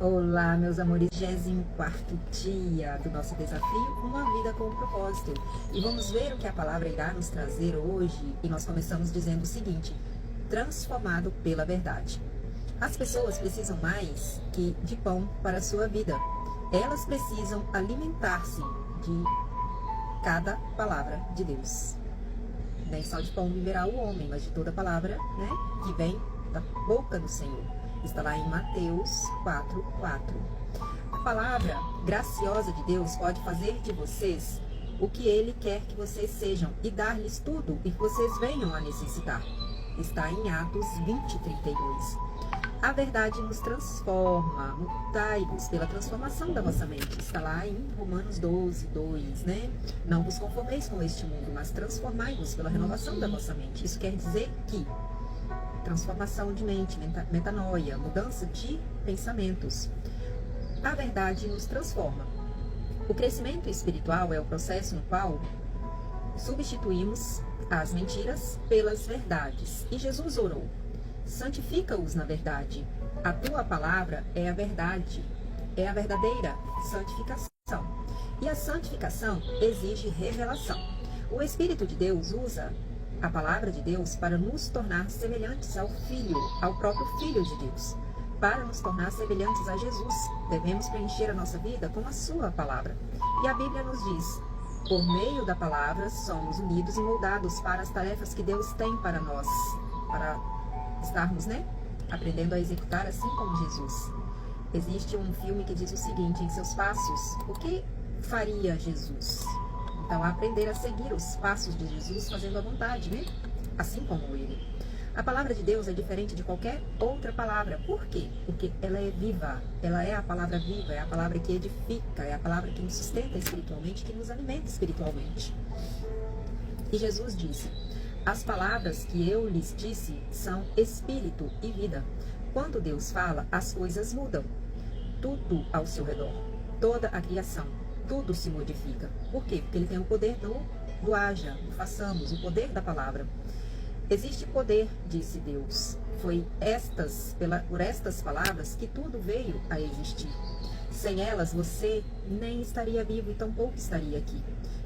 Olá, meus amores, 24º dia do nosso desafio, uma vida com um propósito. E vamos ver o que a palavra irá nos trazer hoje. E nós começamos dizendo o seguinte: transformado pela verdade. As pessoas precisam mais que de pão para a sua vida. Elas precisam alimentar-se de cada palavra de Deus. Nem só de pão viverá o homem, mas de toda palavra, que vem da boca do Senhor. Está lá em Mateus 4:4. A palavra graciosa de Deus pode fazer de vocês o que Ele quer que vocês sejam e dar-lhes tudo e que vocês venham a necessitar. Está em Atos 20:32. A verdade nos transforma, mudai-vos pela transformação da vossa mente. Está lá em Romanos 12:2, Não vos conformeis com este mundo, mas transformai-vos pela renovação da vossa mente. Isso quer dizer que transformação de mente, metanoia, mudança de pensamentos. A verdade nos transforma. O crescimento espiritual é o processo no qual substituímos as mentiras pelas verdades. E Jesus orou: santifica-os na verdade. A tua palavra é a verdade, é a verdadeira santificação. E a santificação exige revelação. O Espírito de Deus usa a palavra de Deus para nos tornar semelhantes ao Filho, ao próprio Filho de Deus. Para nos tornar semelhantes a Jesus, devemos preencher a nossa vida com a sua palavra. E a Bíblia nos diz: por meio da palavra somos unidos e moldados para as tarefas que Deus tem para nós, para estarmos, aprendendo a executar assim como Jesus. Existe um filme que diz o seguinte: em seus passos, o que faria Jesus? Então, aprender a seguir os passos de Jesus fazendo a vontade, assim como Ele. A palavra de Deus é diferente de qualquer outra palavra. Por quê? Porque ela é viva. Ela é a palavra viva, é a palavra que edifica, é a palavra que nos sustenta espiritualmente, que nos alimenta espiritualmente. E Jesus disse: as palavras que eu lhes disse são espírito e vida. Quando Deus fala, as coisas mudam. Tudo ao seu redor, toda a criação, tudo se modifica. Por quê? Porque Ele tem o poder do haja, do façamos, o poder da palavra. Existe poder, disse Deus. Foi por estas palavras que tudo veio a existir. Sem elas, você nem estaria vivo e tampouco estaria aqui.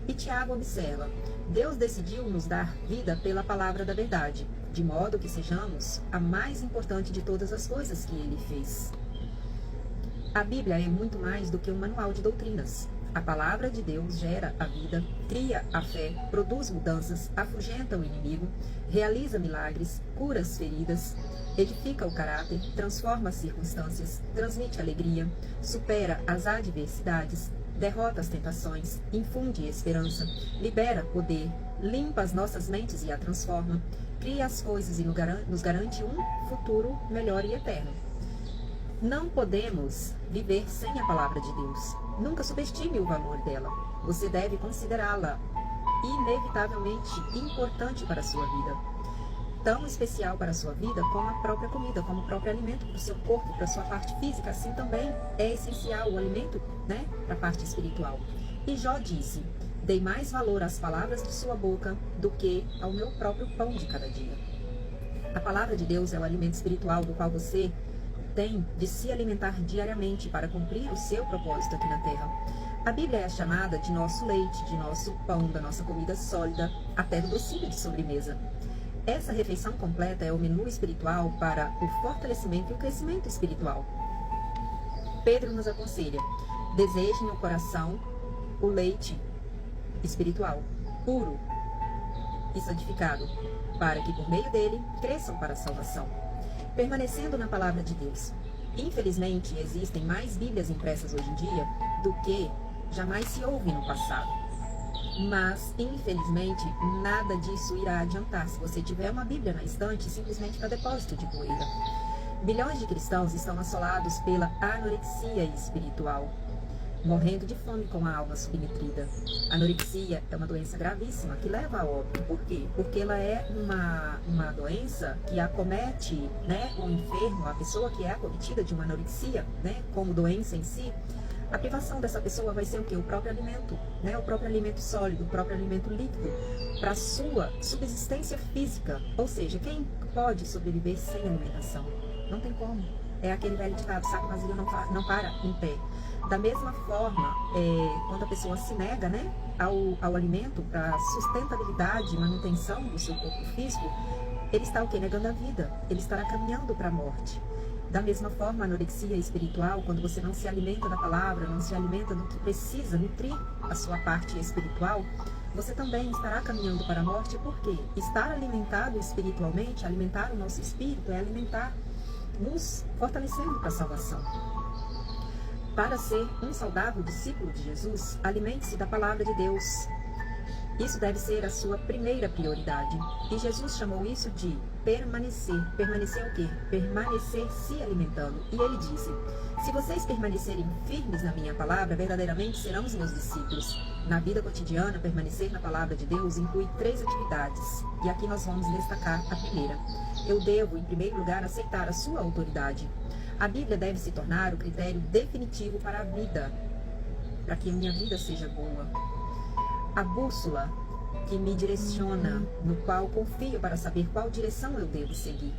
E Tiago observa: Deus decidiu nos dar vida pela palavra da verdade, de modo que sejamos a mais importante de todas as coisas que Ele fez. A Bíblia é muito mais do que um manual de doutrinas. A palavra de Deus gera a vida, cria a fé, produz mudanças, afugenta o inimigo, realiza milagres, cura as feridas, edifica o caráter, transforma as circunstâncias, transmite alegria, supera as adversidades, derrota as tentações, infunde esperança, libera poder, limpa as nossas mentes e a transforma, cria as coisas e nos garante um futuro melhor e eterno. Não podemos viver sem a palavra de Deus. Nunca subestime o valor dela. Você deve considerá-la inevitavelmente importante para a sua vida. Tão especial para a sua vida como a própria comida, como o próprio alimento para o seu corpo, para a sua parte física. Assim também é essencial o alimento, para a parte espiritual. E Jó disse: dei mais valor às palavras de sua boca do que ao meu próprio pão de cada dia. A palavra de Deus é o alimento espiritual do qual você tem de se alimentar diariamente para cumprir o seu propósito aqui na Terra. A Bíblia é chamada de nosso leite, de nosso pão, da nossa comida sólida, até do docinho de sobremesa. Essa refeição completa é o menu espiritual para o fortalecimento e o crescimento espiritual. Pedro nos aconselha: desejem no coração o leite espiritual, puro e santificado, para que por meio dele cresçam para a salvação. Permanecendo na palavra de Deus. Infelizmente, existem mais Bíblias impressas hoje em dia do que jamais se houve no passado. Mas, infelizmente, nada disso irá adiantar se você tiver uma Bíblia na estante simplesmente para depósito de poeira. Bilhões de cristãos estão assolados pela anorexia espiritual, morrendo de fome com a alma subnutrida. A anorexia é uma doença gravíssima que leva a óbito. Por quê? Porque ela é uma doença que acomete, o enfermo, a pessoa que é acometida de uma anorexia, como doença em si. A privação dessa pessoa vai ser o quê? O próprio alimento, o próprio alimento sólido, o próprio alimento líquido, para a sua subsistência física. Ou seja, quem pode sobreviver sem alimentação? Não tem como. É aquele velho ditado, saco vazio não para em pé. Da mesma forma, quando a pessoa se nega, né, ao alimento para sustentabilidade e manutenção do seu corpo físico, ele está o quê? Negando a vida. Ele estará caminhando para a morte. Da mesma forma, a anorexia espiritual, quando você não se alimenta da palavra, não se alimenta do que precisa nutrir a sua parte espiritual, você também estará caminhando para a morte, porque estar alimentado espiritualmente, alimentar o nosso espírito, é alimentar, nos fortalecendo para a salvação. Para ser um saudável discípulo de Jesus, alimente-se da palavra de Deus. Isso deve ser a sua primeira prioridade. E Jesus chamou isso de permanecer. Permanecer o quê? Permanecer se alimentando. E ele disse: se vocês permanecerem firmes na minha palavra, verdadeiramente serão os meus discípulos. Na vida cotidiana, permanecer na palavra de Deus inclui 3 atividades. E aqui nós vamos destacar a primeira. Eu devo, em primeiro lugar, aceitar a sua autoridade. A Bíblia deve se tornar o critério definitivo para a vida, para que a minha vida seja boa. A bússola que me direciona, no qual confio para saber qual direção eu devo seguir.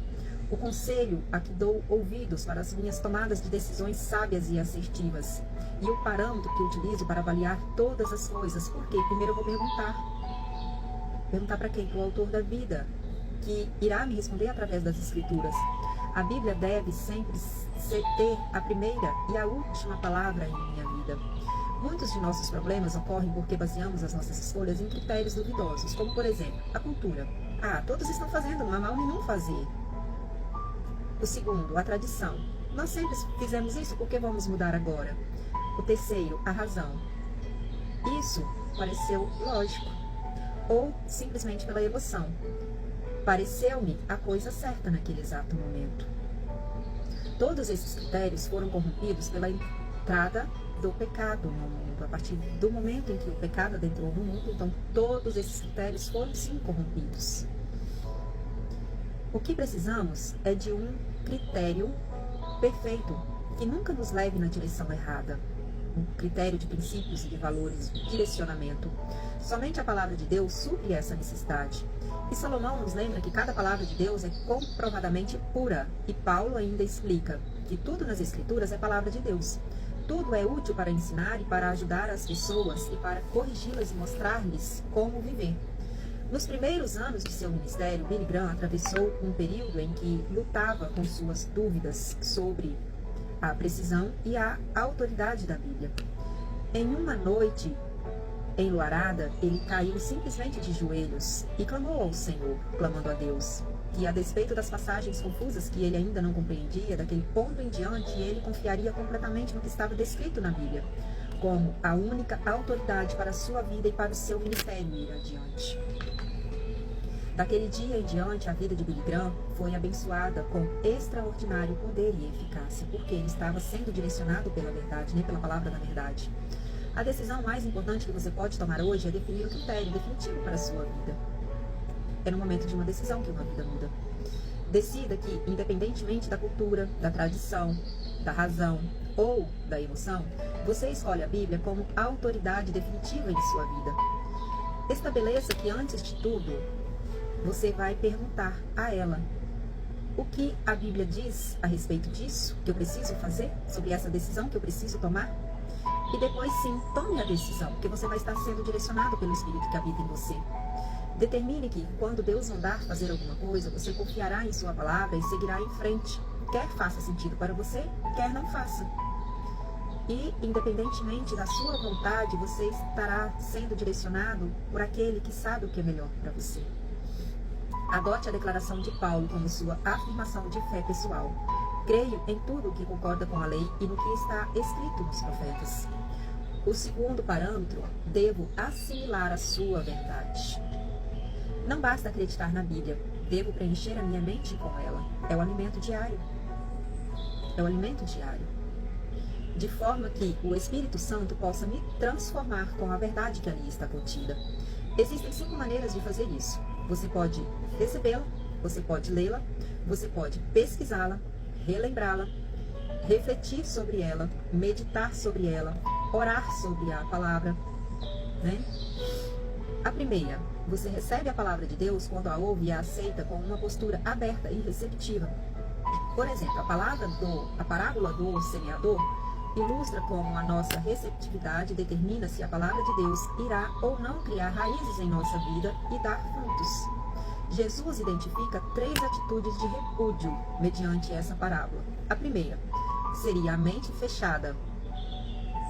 O conselho a que dou ouvidos para as minhas tomadas de decisões sábias e assertivas. E o parâmetro que utilizo para avaliar todas as coisas. Porque primeiro eu vou perguntar. Perguntar para quem? Para o autor da vida, que irá me responder através das Escrituras. A Bíblia deve sempre ter a primeira e a última palavra em minha vida. Muitos de nossos problemas ocorrem porque baseamos as nossas escolhas em critérios duvidosos, como, por exemplo, a cultura. Todos estão fazendo, não há mal nenhum fazer. O segundo, a tradição. Nós sempre fizemos isso, por que vamos mudar agora? O terceiro, a razão. Isso pareceu lógico, ou simplesmente pela emoção. Pareceu-me a coisa certa naquele exato momento. Todos esses critérios foram corrompidos pela entrada do pecado no mundo. A partir do momento em que o pecado adentrou no mundo, então todos esses critérios foram sim corrompidos. O que precisamos é de um critério perfeito, que nunca nos leve na direção errada. Um critério de princípios e de valores, de direcionamento. Somente a palavra de Deus supre essa necessidade. E Salomão nos lembra que cada palavra de Deus é comprovadamente pura. E Paulo ainda explica que tudo nas Escrituras é palavra de Deus. Tudo é útil para ensinar e para ajudar as pessoas e para corrigi-las e mostrar-lhes como viver. Nos primeiros anos de seu ministério, Billy Graham atravessou um período em que lutava com suas dúvidas sobre a precisão e a autoridade da Bíblia. Em uma noite enluarada, ele caiu simplesmente de joelhos e clamou ao Senhor, clamando a Deus. E a despeito das passagens confusas que ele ainda não compreendia, daquele ponto em diante, ele confiaria completamente no que estava descrito na Bíblia, como a única autoridade para a sua vida e para o seu ministério ir adiante. Daquele dia em diante, a vida de Billy Graham foi abençoada com extraordinário poder e eficácia, porque ele estava sendo direcionado pela verdade, nem pela palavra da verdade. A decisão mais importante que você pode tomar hoje é definir o critério definitivo para a sua vida. É no momento de uma decisão que uma vida muda. Decida que, independentemente da cultura, da tradição, da razão ou da emoção, você escolhe a Bíblia como autoridade definitiva em sua vida. Estabeleça que, antes de tudo, você vai perguntar a ela: o que a Bíblia diz a respeito disso que eu preciso fazer, sobre essa decisão que eu preciso tomar? E depois sim, tome a decisão, porque você vai estar sendo direcionado pelo Espírito que habita em você. Determine que, quando Deus mandar fazer alguma coisa, você confiará em sua palavra e seguirá em frente. Quer faça sentido para você, quer não faça. E, independentemente da sua vontade, você estará sendo direcionado por aquele que sabe o que é melhor para você. Adote a declaração de Paulo como sua afirmação de fé pessoal. Creio em tudo o que concorda com a lei e no que está escrito nos profetas. O segundo parâmetro, devo assimilar a sua verdade. Não basta acreditar na Bíblia, devo preencher a minha mente com ela. É o alimento diário. É o alimento diário. De forma que o Espírito Santo possa me transformar com a verdade que ali está contida. Existem 5 maneiras de fazer isso. Você pode recebê-la, você pode lê-la, você pode pesquisá-la, relembrá-la, refletir sobre ela, meditar sobre ela, orar sobre a palavra, né? A primeira, você recebe a palavra de Deus quando a ouve e a aceita com uma postura aberta e receptiva. Por exemplo, a parábola do semeador ilustra como a nossa receptividade determina se a palavra de Deus irá ou não criar raízes em nossa vida e dar frutos. Jesus identifica 3 atitudes de repúdio mediante essa parábola. A primeira seria a mente fechada.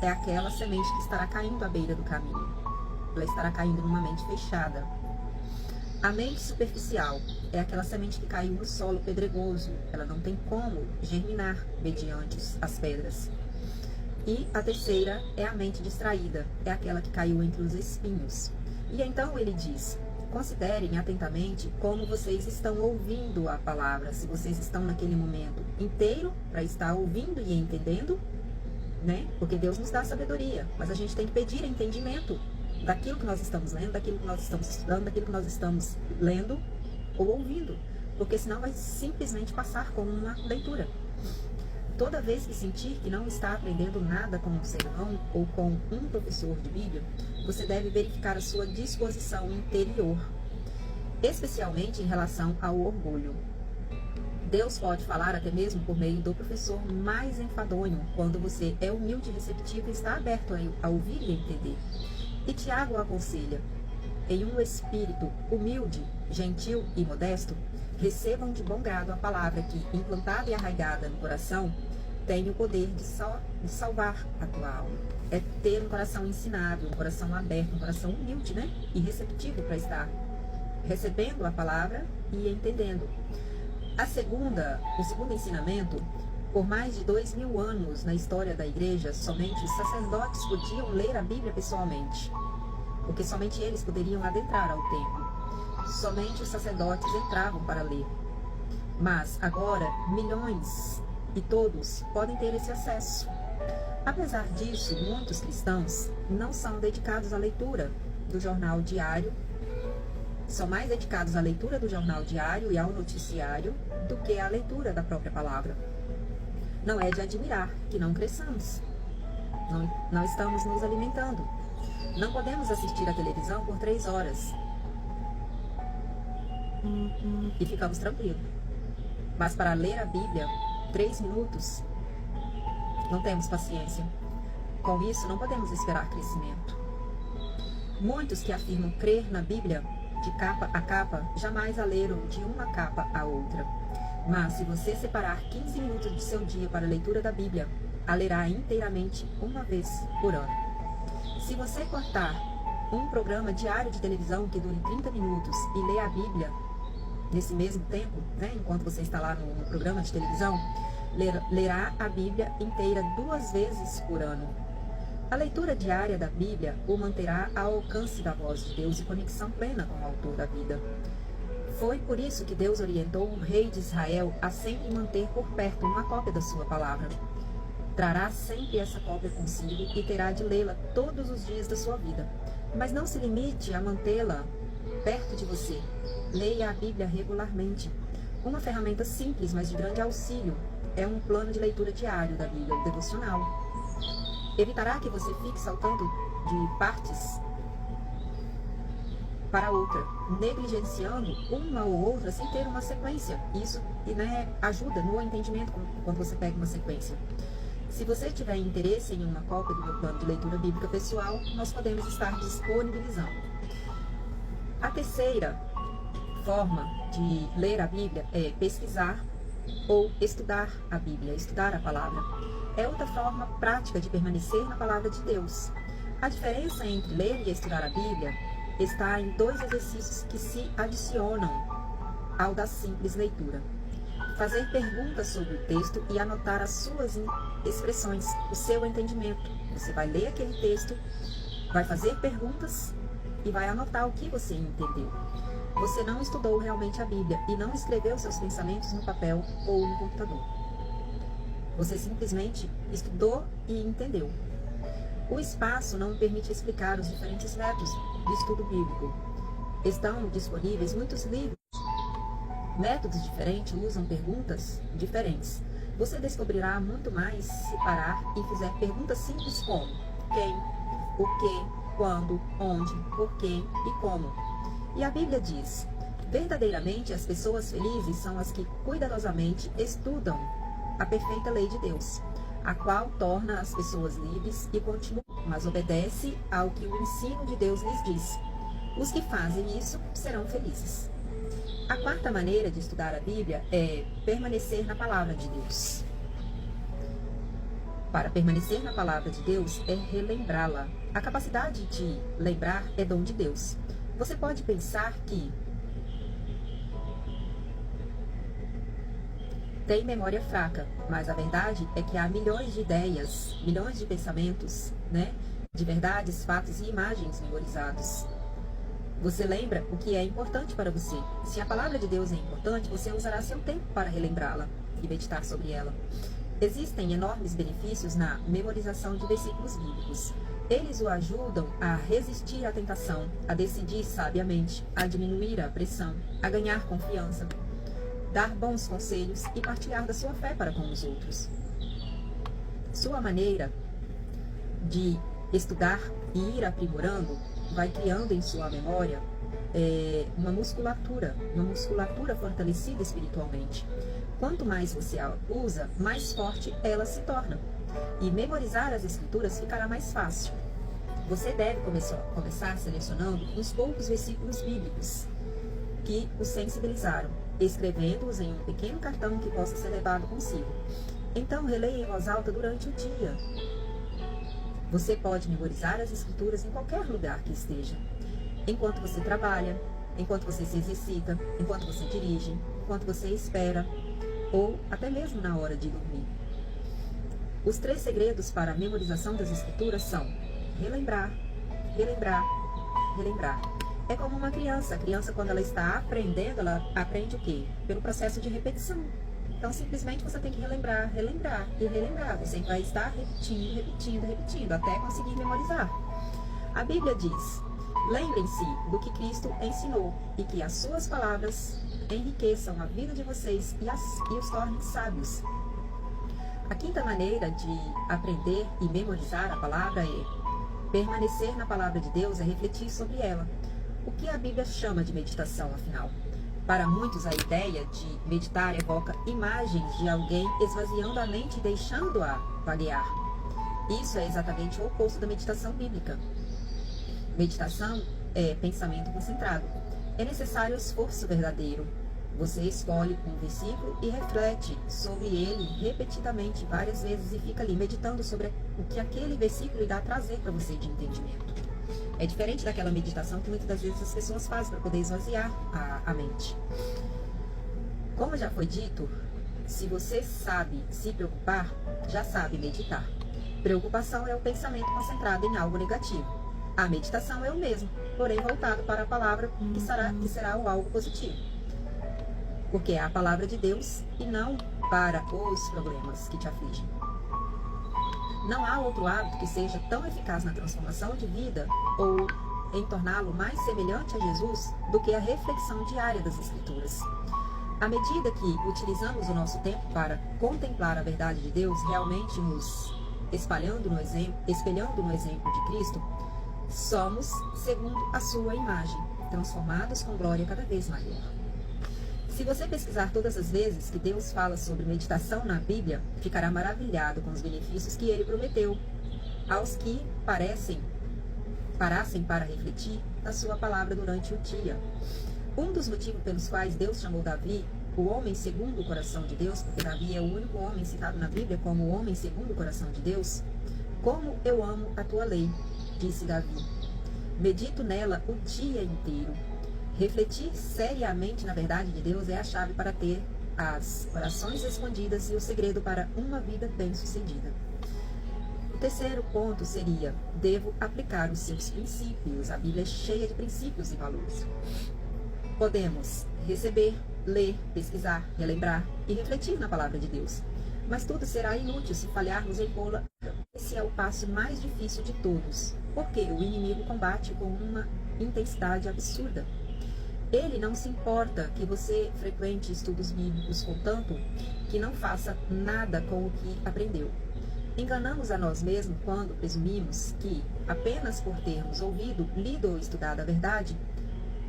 É aquela semente que estará caindo à beira do caminho. Ela estará caindo numa mente fechada. A mente superficial é aquela semente que caiu no solo pedregoso. Ela não tem como germinar mediante as pedras. E a terceira é a mente distraída. É aquela que caiu entre os espinhos. E então ele diz: considerem atentamente como vocês estão ouvindo a palavra. Se vocês estão naquele momento inteiro para estar ouvindo e entendendo, né? Porque Deus nos dá sabedoria, mas a gente tem que pedir entendimento daquilo que nós estamos lendo, daquilo que nós estamos estudando, daquilo que nós estamos lendo ou ouvindo, porque senão vai simplesmente passar como uma leitura. Toda vez que sentir que não está aprendendo nada com um sermão ou com um professor de Bíblia, você deve verificar a sua disposição interior, especialmente em relação ao orgulho. Deus pode falar até mesmo por meio do professor mais enfadonho, quando você é humilde, receptivo e está aberto a ouvir e entender. E Tiago aconselha: em um espírito humilde, gentil e modesto, recebam de bom grado a palavra que, implantada e arraigada no coração, tem o poder de salvar a tua alma. É ter um coração ensinável, um coração aberto, um coração humilde, né? E receptivo para estar recebendo a palavra e entendendo. O segundo ensinamento: por mais de 2000 anos na história da igreja, somente os sacerdotes podiam ler a Bíblia pessoalmente, porque somente eles poderiam adentrar ao templo. Somente os sacerdotes entravam para ler. Mas agora, milhões e todos podem ter esse acesso. Apesar disso, muitos cristãos não são dedicados à leitura do jornal diário, são mais dedicados à leitura do jornal diário e ao noticiário do que à leitura da própria palavra. Não é de admirar que não cresçamos. Não estamos nos alimentando. Não podemos assistir a televisão por 3 horas e ficamos tranquilos. Mas para ler a Bíblia, 3 minutos, não temos paciência. Com isso, não podemos esperar crescimento. Muitos que afirmam crer na Bíblia de capa a capa, jamais a leram de uma capa a outra. Mas se você separar 15 minutos de seu dia para a leitura da Bíblia, a lerá inteiramente uma vez por ano. Se você cortar um programa diário de televisão que dure 30 minutos e ler a Bíblia nesse mesmo tempo, né, enquanto você está lá no programa de televisão, lerá a Bíblia inteira 2 vezes por ano. A leitura diária da Bíblia o manterá ao alcance da voz de Deus e conexão plena com o autor da vida. Foi por isso que Deus orientou o rei de Israel a sempre manter por perto uma cópia da sua palavra. Trará sempre essa cópia consigo e terá de lê-la todos os dias da sua vida. Mas não se limite a mantê-la perto de você. Leia a Bíblia regularmente. Uma ferramenta simples, mas de grande auxílio, é um plano de leitura diário da Bíblia, o devocional. Evitará que você fique saltando de partes para outra, negligenciando uma ou outra sem ter uma sequência. Isso ajuda no entendimento quando você pega uma sequência. Se você tiver interesse em uma cópia do meu plano de leitura bíblica pessoal, nós podemos estar disponibilizando. A terceira forma de ler a Bíblia é pesquisar ou estudar a Bíblia, estudar a palavra. É outra forma prática de permanecer na palavra de Deus. A diferença entre ler e estudar a Bíblia está em 2 exercícios que se adicionam ao da simples leitura. Fazer perguntas sobre o texto e anotar as suas expressões, o seu entendimento. Você vai ler aquele texto, vai fazer perguntas e vai anotar o que você entendeu. Você não estudou realmente a Bíblia e não escreveu seus pensamentos no papel ou no computador. Você simplesmente estudou e entendeu. O espaço não permite explicar os diferentes métodos de estudo bíblico. Estão disponíveis muitos livros. Métodos diferentes usam perguntas diferentes. Você descobrirá muito mais se parar e fizer perguntas simples como quem, o que, quando, onde, por quê e como. E a Bíblia diz: Verdadeiramente, as pessoas felizes são as que cuidadosamente estudam a perfeita lei de Deus, a qual torna as pessoas livres e continuam, mas obedece ao que o ensino de Deus lhes diz. Os que fazem isso serão felizes. A quarta maneira de estudar a Bíblia é permanecer na palavra de Deus. Para permanecer na palavra de Deus é relembrá-la. A capacidade de lembrar é dom de Deus. Você pode pensar que tem memória fraca, mas a verdade é que há milhões de ideias, milhões de pensamentos, de verdades, fatos e imagens memorizados. Você lembra o que é importante para você. Se a palavra de Deus é importante, você usará seu tempo para relembrá-la e meditar sobre ela. Existem enormes benefícios na memorização de versículos bíblicos. Eles o ajudam a resistir à tentação, a decidir sabiamente, a diminuir a pressão, a ganhar confiança, dar bons conselhos e partilhar da sua fé para com os outros. Sua maneira de estudar e ir aprimorando vai criando em sua memória uma musculatura fortalecida espiritualmente. Quanto mais você a usa, mais forte ela se torna. E memorizar as escrituras ficará mais fácil. Você deve começar selecionando uns poucos versículos bíblicos que o sensibilizaram, escrevendo-os em um pequeno cartão que possa ser levado consigo. Então, releia em voz alta durante o dia. Você pode memorizar as escrituras em qualquer lugar que esteja. Enquanto você trabalha, enquanto você se exercita, enquanto você dirige, enquanto você espera, ou até mesmo na hora de dormir. Os 3 segredos para a memorização das escrituras são relembrar, relembrar, relembrar. É como uma criança. A criança, quando ela está aprendendo, ela aprende o quê? Pelo processo de repetição. Então, simplesmente você tem que relembrar, relembrar e relembrar. Você vai estar repetindo, repetindo, repetindo, até conseguir memorizar. A Bíblia diz: lembrem-se do que Cristo ensinou e que as suas palavras enriqueçam a vida de vocês e os tornem sábios. A quinta maneira de aprender e memorizar a palavra é permanecer na palavra de Deus, é refletir sobre ela. O que a Bíblia chama de meditação, afinal? Para muitos, a ideia de meditar evoca imagens de alguém esvaziando a mente e deixando-a vaguear. Isso é exatamente o oposto da meditação bíblica. Meditação é pensamento concentrado. É necessário esforço verdadeiro. Você escolhe um versículo e reflete sobre ele repetidamente várias vezes e fica ali meditando sobre o que aquele versículo irá trazer para você de entendimento. É diferente daquela meditação que muitas das vezes as pessoas fazem para poder esvaziar a mente. Como já foi dito, se você sabe se preocupar, já sabe meditar. Preocupação é o pensamento concentrado em algo negativo. A meditação é o mesmo, porém voltado para a palavra que será o algo positivo. Porque é a palavra de Deus e não para os problemas que te afligem. Não há outro hábito que seja tão eficaz na transformação de vida ou em torná-lo mais semelhante a Jesus do que a reflexão diária das Escrituras. À medida que utilizamos o nosso tempo para contemplar a verdade de Deus, realmente nos espelhando no exemplo de Cristo, somos segundo a sua imagem, transformados com glória cada vez maior. Se você pesquisar todas as vezes que Deus fala sobre meditação na Bíblia, ficará maravilhado com os benefícios que ele prometeu aos que parassem para refletir a sua palavra durante o dia. Um dos motivos pelos quais Deus chamou Davi o homem segundo o coração de Deus, porque Davi é o único homem citado na Bíblia como o homem segundo o coração de Deus. Como eu amo a tua lei, disse Davi. Medito nela o dia inteiro. Refletir seriamente na verdade de Deus é a chave para ter as orações respondidas e o segredo para uma vida bem-sucedida. O terceiro ponto seria: devo aplicar os seus princípios. A Bíblia é cheia de princípios e valores. Podemos receber, ler, pesquisar, relembrar e refletir na palavra de Deus. Mas tudo será inútil se falharmos em pô-la. Esse é o passo mais difícil de todos, porque o inimigo combate com uma intensidade absurda. Ele não se importa que você frequente estudos bíblicos, contanto que não faça nada com o que aprendeu. Enganamos a nós mesmos quando presumimos que, apenas por termos ouvido, lido ou estudado a verdade,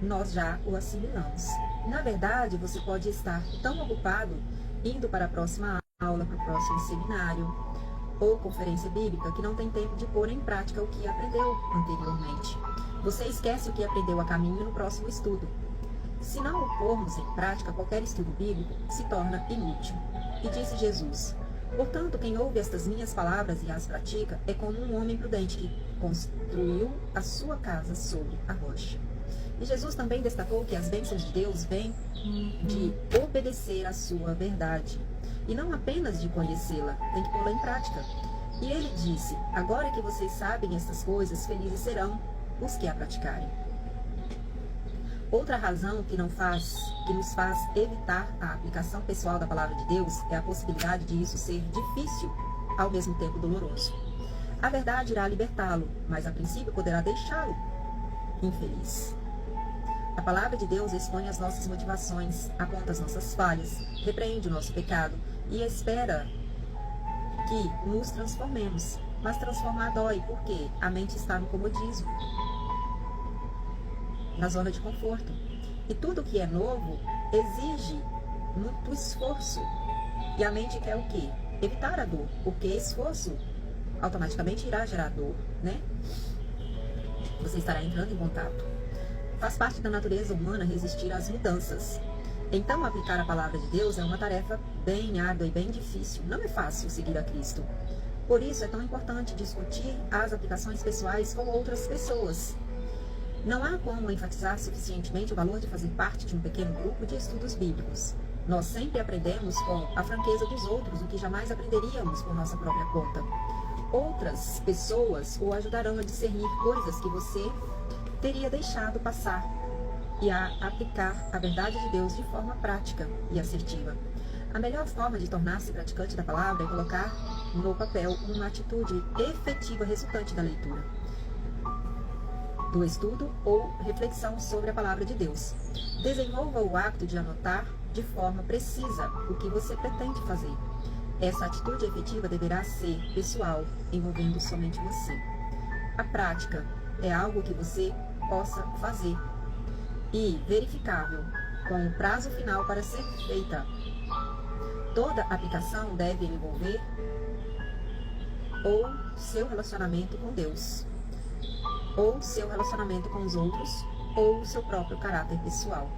nós já o assimilamos. Na verdade, você pode estar tão ocupado indo para a próxima aula, para o próximo seminário ou conferência bíblica, que não tem tempo de pôr em prática o que aprendeu anteriormente. Você esquece o que aprendeu a caminho no próximo estudo. Se não o pormos em prática, qualquer estudo bíblico se torna inútil. E disse Jesus: portanto, quem ouve estas minhas palavras e as pratica é como um homem prudente que construiu a sua casa sobre a rocha. E Jesus também destacou que as bênçãos de Deus vêm de obedecer à sua verdade, e não apenas de conhecê-la, tem que pô-la em prática. E ele disse: agora que vocês sabem estas coisas, felizes serão os que a praticarem. Outra razão que nos faz evitar a aplicação pessoal da palavra de Deus é a possibilidade de isso ser difícil, ao mesmo tempo doloroso. A verdade irá libertá-lo, mas a princípio poderá deixá-lo infeliz. A palavra de Deus expõe as nossas motivações, aponta as nossas falhas, repreende o nosso pecado e espera que nos transformemos. Mas transformar dói, porque a mente está no comodismo, na zona de conforto. E tudo que é novo exige muito esforço. E a mente quer o quê? Evitar a dor, porque esforço automaticamente irá gerar dor, né? Você estará entrando em contato. Faz parte da natureza humana resistir às mudanças. Então, aplicar a palavra de Deus é uma tarefa bem árdua e bem difícil. Não é fácil seguir a Cristo. Por isso, é tão importante discutir as aplicações pessoais com outras pessoas. Não há como enfatizar suficientemente o valor de fazer parte de um pequeno grupo de estudos bíblicos. Nós sempre aprendemos com a franqueza dos outros o que jamais aprenderíamos por nossa própria conta. Outras pessoas o ajudarão a discernir coisas que você teria deixado passar e a aplicar a verdade de Deus de forma prática e assertiva. A melhor forma de tornar-se praticante da palavra é colocar no papel uma atitude efetiva resultante da leitura, do estudo ou reflexão sobre a palavra de Deus. Desenvolva o hábito de anotar de forma precisa o que você pretende fazer. Essa atitude efetiva deverá ser pessoal, envolvendo somente você. A prática é algo que você possa fazer e verificável, com o prazo final para ser feita. Toda aplicação deve envolver ou seu relacionamento com Deus, ou seu relacionamento com os outros, ou seu próprio caráter pessoal.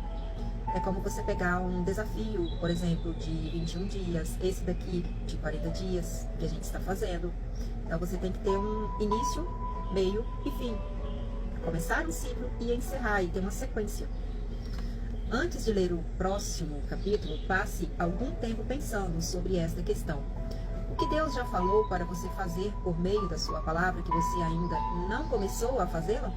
É como você pegar um desafio, por exemplo, de 21 dias, esse daqui de 40 dias que a gente está fazendo. Então você tem que ter um início, meio e fim. Começar um ciclo e encerrar, e ter uma sequência. Antes de ler o próximo capítulo, passe algum tempo pensando sobre esta questão. O que Deus já falou para você fazer por meio da sua palavra que você ainda não começou a fazê-la?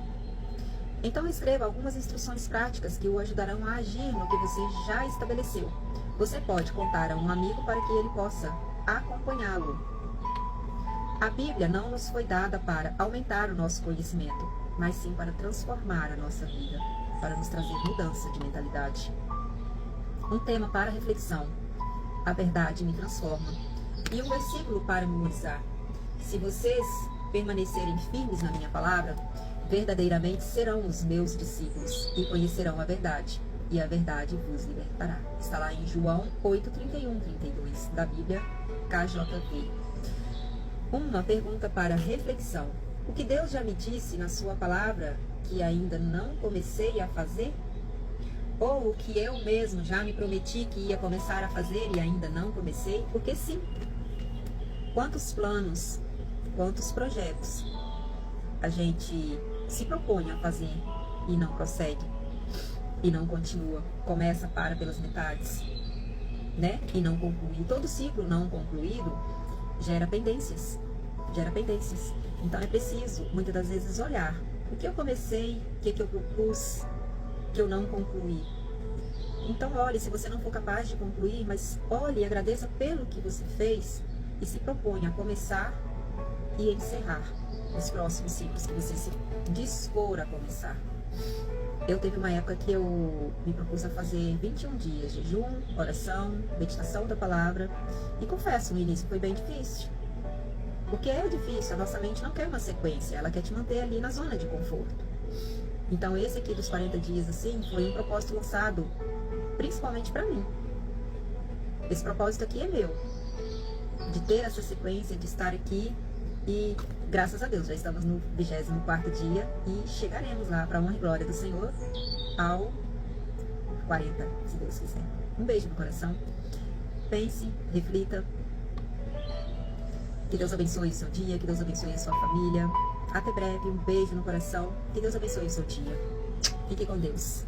Então escreva algumas instruções práticas que o ajudarão a agir no que você já estabeleceu. Você pode contar a um amigo para que ele possa acompanhá-lo. A Bíblia não nos foi dada para aumentar o nosso conhecimento, mas sim para transformar a nossa vida, para nos trazer mudança de mentalidade. Um tema para reflexão: a verdade me transforma. E um versículo para memorizar: se vocês permanecerem firmes na minha palavra, verdadeiramente serão os meus discípulos e conhecerão a verdade, e a verdade vos libertará. Está lá em João 8:31-32, da Bíblia KJV. Uma pergunta para reflexão: o que Deus já me disse na sua palavra que ainda não comecei a fazer? Ou o que eu mesmo já me prometi que ia começar a fazer e ainda não comecei? Porque sim, quantos planos, quantos projetos a gente se propõe a fazer e não prossegue, e não continua, começa, para pelas metades, né? E não conclui. Todo ciclo não concluído gera pendências, Então é preciso, muitas das vezes, olhar o que eu comecei, o que eu propus, que eu não concluí. Então olhe, se você não for capaz de concluir, mas olhe e agradeça pelo que você fez e se proponha a começar e encerrar os próximos ciclos que você se dispor a começar. Eu teve uma época que eu me propus a fazer 21 dias de jejum, oração, meditação da palavra, e confesso, no início foi bem difícil. Porque é difícil, a nossa mente não quer uma sequência, ela quer te manter ali na zona de conforto. Então esse aqui dos 40 dias, assim, foi um propósito lançado principalmente para mim. Esse propósito aqui é meu, de ter essa sequência, de estar aqui, e graças a Deus já estamos no 24º dia e chegaremos lá para a honra e glória do Senhor ao 40, se Deus quiser. Um beijo no coração, pense, reflita, que Deus abençoe o seu dia, que Deus abençoe a sua família. Até breve, um beijo no coração, que Deus abençoe o seu dia. Fique com Deus.